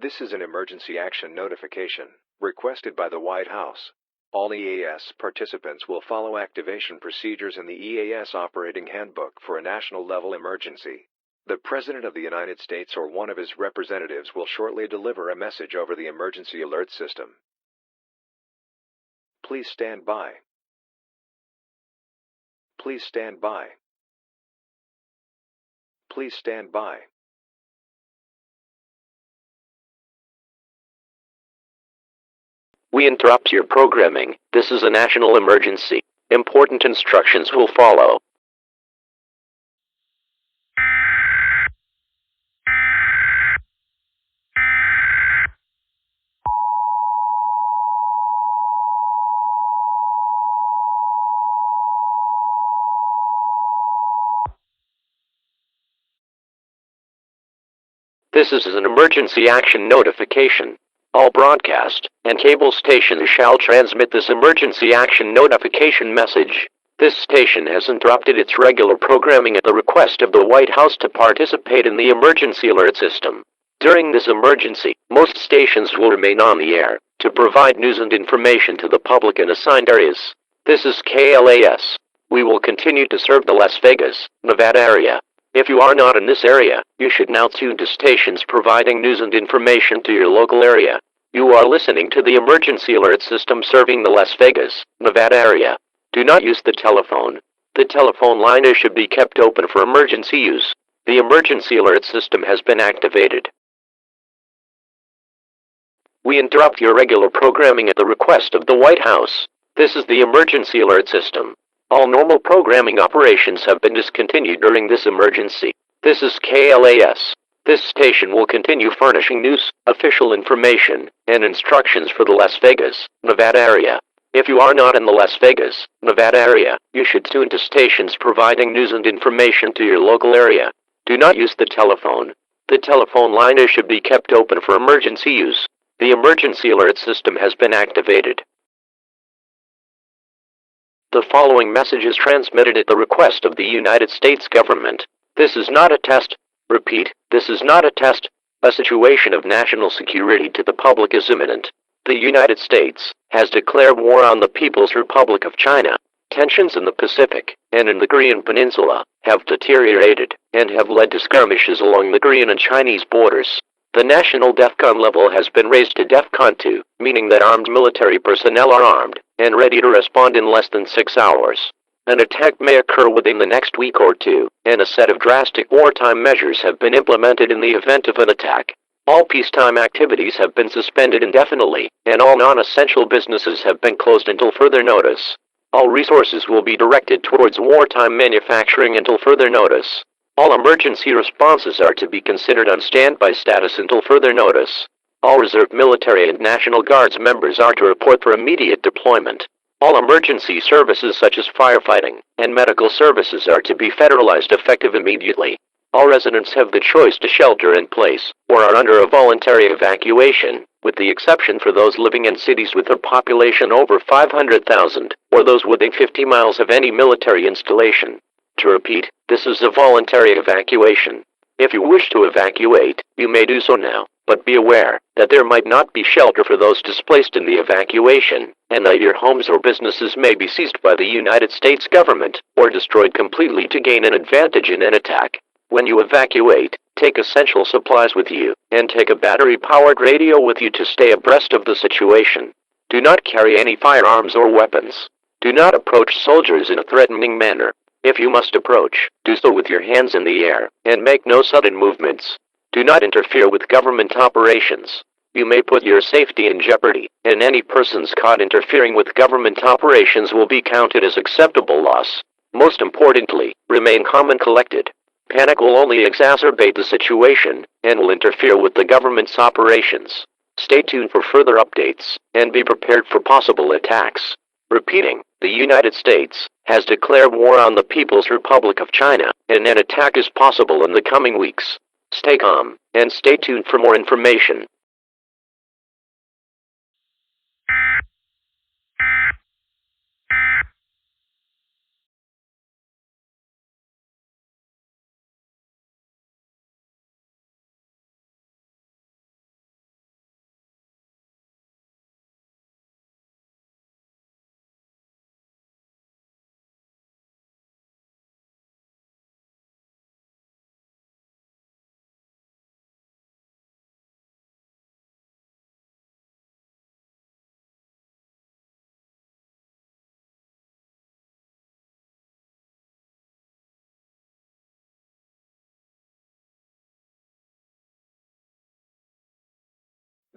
This is an emergency action notification requested by the White House. All EAS participants will follow activation procedures in the EAS Operating Handbook for a national-level emergency. The President of the United States or one of his representatives will shortly deliver a message over the emergency alert system. Please stand by. Please stand by. Please stand by. We interrupt your programming. This is a national emergency. Important instructions will follow. This is an emergency action notification. All broadcast and cable stations shall transmit this emergency action notification message. This station has interrupted its regular programming at the request of the White House to participate in the emergency alert system. During this emergency, most stations will remain on the air to provide news and information to the public in assigned areas. This is KLAS. We will continue to serve the Las Vegas, Nevada area. If you are not in this area, you should now tune to stations providing news and information to your local area. You are listening to the emergency alert system serving the Las Vegas, Nevada area. Do not use the telephone. The telephone line should be kept open for emergency use. The emergency alert system has been activated. We interrupt your regular programming at the request of the White House. This is the emergency alert system. All normal programming operations have been discontinued during this emergency. This is KLAS. This station will continue furnishing news, official information, and instructions for the Las Vegas, Nevada area. If you are not in the Las Vegas, Nevada area, you should tune to stations providing news and information to your local area. Do not use the telephone. The telephone line should be kept open for emergency use. The emergency alert system has been activated. The following message is transmitted at the request of the United States government. This is not a test. Repeat, this is not a test. A situation of national security to the public is imminent. The United States has declared war on the People's Republic of China. Tensions in the Pacific and in the Korean Peninsula have deteriorated and have led to skirmishes along the Korean and Chinese borders. The national DEFCON level has been raised to DEFCON 2, meaning that armed military personnel are armed and ready to respond in less than 6 hours. An attack may occur within the next week or two, and a set of drastic wartime measures have been implemented in the event of an attack. All peacetime activities have been suspended indefinitely, and all non-essential businesses have been closed until further notice. All resources will be directed towards wartime manufacturing until further notice. All emergency responses are to be considered on standby status until further notice. All reserve military and National Guards members are to report for immediate deployment. All emergency services such as firefighting and medical services are to be federalized effective immediately. All residents have the choice to shelter in place or are under a voluntary evacuation, with the exception for those living in cities with a population over 500,000 or those within 50 miles of any military installation. To repeat, this is a voluntary evacuation. If you wish to evacuate, you may do so now, but be aware that there might not be shelter for those displaced in the evacuation, and that your homes or businesses may be seized by the United States government or destroyed completely to gain an advantage in an attack. When you evacuate, take essential supplies with you, and take a battery-powered radio with you to stay abreast of the situation. Do not carry any firearms or weapons. Do not approach soldiers in a threatening manner. If you must approach, do so with your hands in the air, and make no sudden movements. Do not interfere with government operations. You may put your safety in jeopardy, and any persons caught interfering with government operations will be counted as acceptable loss. Most importantly, remain calm and collected. Panic will only exacerbate the situation, and will interfere with the government's operations. Stay tuned for further updates, and be prepared for possible attacks. Repeating, the United States has declared war on the People's Republic of China, and an attack is possible in the coming weeks. Stay calm, and stay tuned for more information.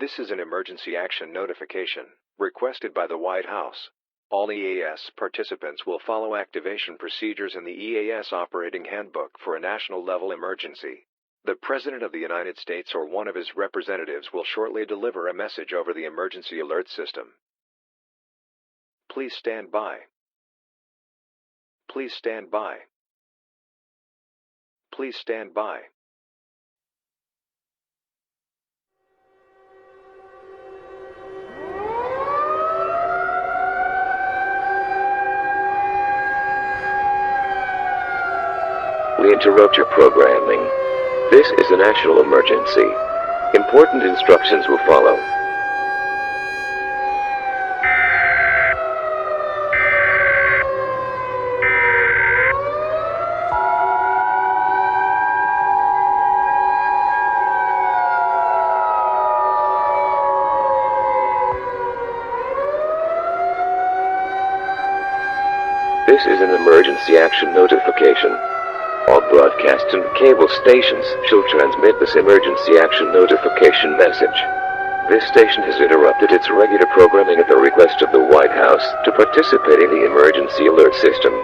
This is an emergency action notification requested by the White House. All EAS participants will follow activation procedures in the EAS Operating Handbook for a national-level emergency. The President of the United States or one of his representatives will shortly deliver a message over the emergency alert system. Please stand by. Please stand by. Please stand by. We interrupt your programming. This is a national emergency. Important instructions will follow. This is an emergency action notification. All broadcast and cable stations shall transmit this emergency action notification message. This station has interrupted its regular programming at the request of the White House to participate in the emergency alert system.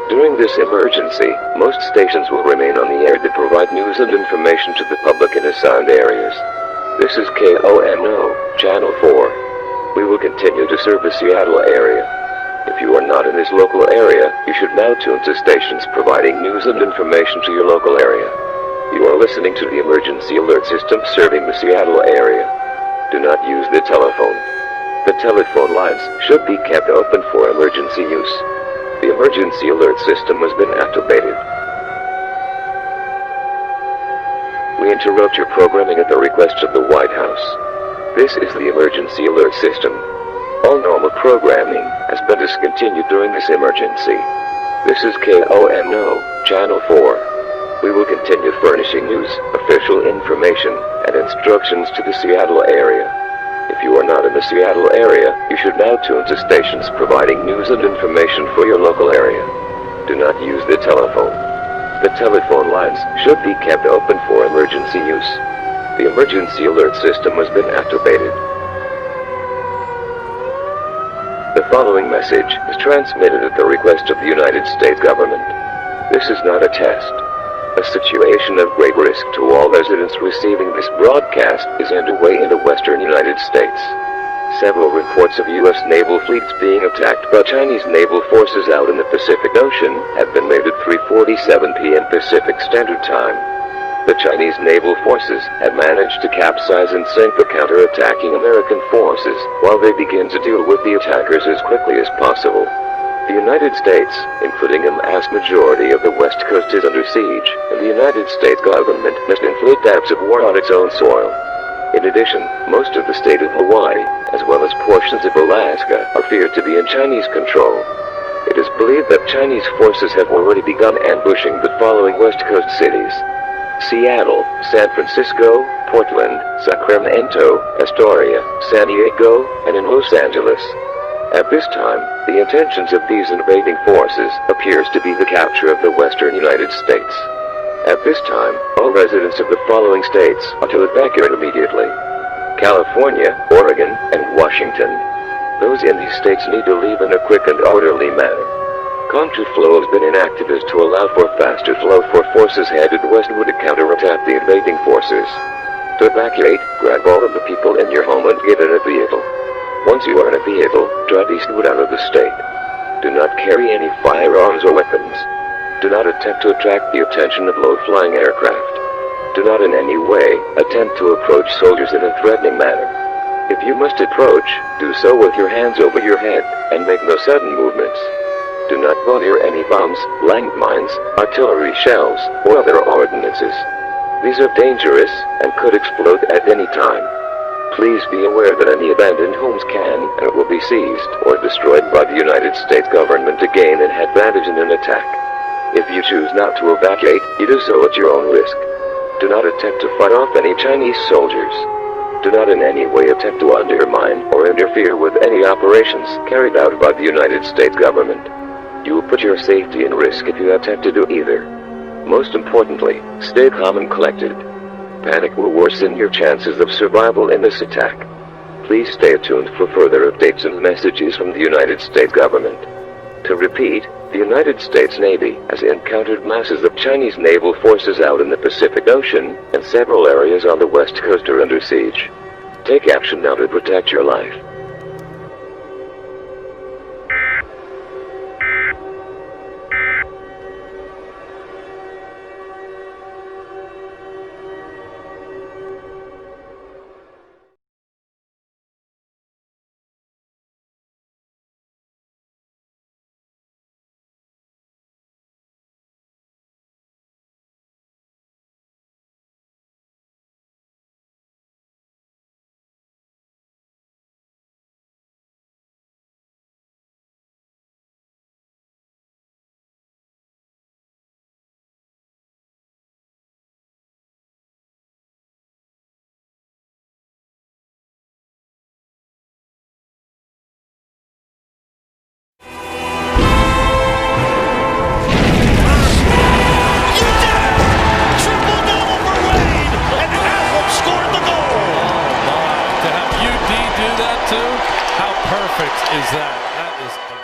During this emergency, most stations will remain on the air to provide news and information to the public in assigned areas. This is KOMO, Channel 4. We will continue to serve the Seattle area. If you are not in this local area, you should now tune to stations providing news and information to your local area. You are listening to the emergency alert system serving the Seattle area. Do not use the telephone. The telephone lines should be kept open for emergency use. The emergency alert system has been activated. We interrupt your programming at the request of the White House. This is the emergency alert system. All normal programming has been discontinued during this emergency. This is KOMO, Channel 4. We will continue furnishing news, official information, and instructions to the Seattle area. If you are not in the Seattle area, you should now tune to stations providing news and information for your local area. Do not use the telephone. The telephone lines should be kept open for emergency use. The emergency alert system has been activated. The following message is transmitted at the request of the United States government. This is not a test. A situation of great risk to all residents receiving this broadcast is underway in the western United States. Several reports of U.S. naval fleets being attacked by Chinese naval forces out in the Pacific Ocean have been made at 3:47 p.m. Pacific Standard Time. The Chinese naval forces have managed to capsize and sink the counter-attacking American forces while they begin to deal with the attackers as quickly as possible. The United States, including a mass majority of the West Coast, is under siege, and the United States government must inflict acts of war on its own soil. In addition, most of the state of Hawaii, as well as portions of Alaska, are feared to be in Chinese control. It is believed that Chinese forces have already begun ambushing the following West Coast cities: Seattle, San Francisco, Portland, Sacramento, Astoria, San Diego, and in Los Angeles. At this time, the intentions of these invading forces appears to be the capture of the western United States. At this time, all residents of the following states are to evacuate immediately: California, Oregon, and Washington. Those in these states need to leave in a quick and orderly manner. Contraflow has been enacted as to allow for faster flow for forces headed westward to counterattack the invading forces. To evacuate, grab all of the people in your home and get in a vehicle. Once you are in a vehicle, drive eastward out of the state. Do not carry any firearms or weapons. Do not attempt to attract the attention of low-flying aircraft. Do not in any way attempt to approach soldiers in a threatening manner. If you must approach, do so with your hands over your head, and make no sudden movements. Do not go near any bombs, landmines, artillery shells, or other ordnances. These are dangerous and could explode at any time. Please be aware that any abandoned homes can and will be seized or destroyed by the United States government to gain an advantage in an attack. If you choose not to evacuate, you do so at your own risk. Do not attempt to fight off any Chinese soldiers. Do not in any way attempt to undermine or interfere with any operations carried out by the United States government. You will put your safety in risk if you attempt to do either. Most importantly, stay calm and collected. panic will worsen your chances of survival in this attack. Please stay tuned for further updates and messages from the United States government. To repeat, the United States Navy has encountered masses of Chinese naval forces out in the Pacific Ocean, and several areas on the west coast are under siege. Take action now to protect your life. How perfect is that? That is